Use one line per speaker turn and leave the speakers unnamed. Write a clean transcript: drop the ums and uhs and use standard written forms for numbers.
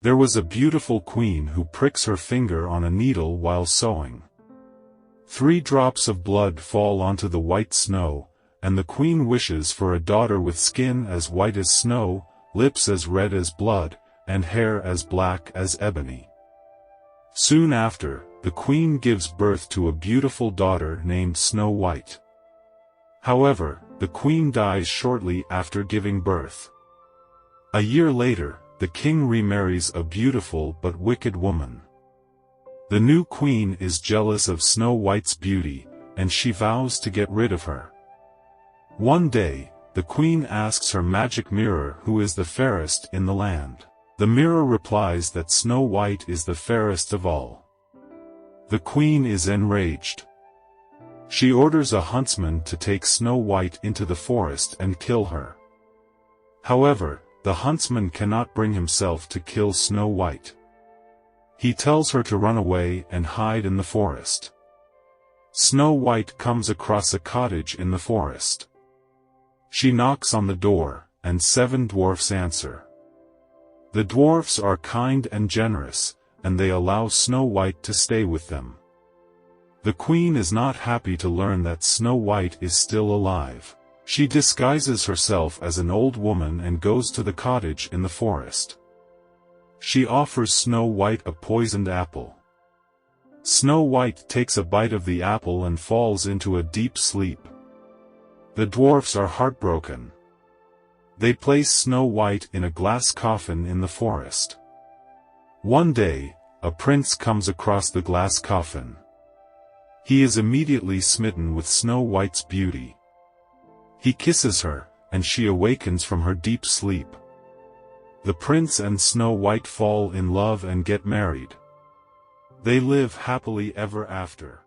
There was a beautiful queen who pricks her finger on a needle while sewing. 3 drops of blood fall onto the white snow, and the queen wishes for a daughter with skin as white as snow, lips as red as blood, and hair as black as ebony. Soon after, the queen gives birth to a beautiful daughter named Snow White. However, the queen dies shortly after giving birth. A year later, the king remarries a beautiful but wicked woman. The new queen is jealous of Snow White's beauty, and she vows to get rid of her. One day, the queen asks her magic mirror who is the fairest in the land. The mirror replies that Snow White is the fairest of all. The queen is enraged. She orders a huntsman to take Snow White into the forest and kill her. However, the huntsman cannot bring himself to kill Snow White. He tells her to run away and hide in the forest. Snow White comes across a cottage in the forest. She knocks on the door, and 7 dwarfs answer. The dwarfs are kind and generous, and they allow Snow White to stay with them. The queen is not happy to learn that Snow White is still alive. She disguises herself as an old woman and goes to the cottage in the forest. She offers Snow White a poisoned apple. Snow White takes a bite of the apple and falls into a deep sleep. The dwarfs are heartbroken. They place Snow White in a glass coffin in the forest. One day, a prince comes across the glass coffin. He is immediately smitten with Snow White's beauty. He kisses her, and she awakens from her deep sleep. The prince and Snow White fall in love and get married. They live happily ever after.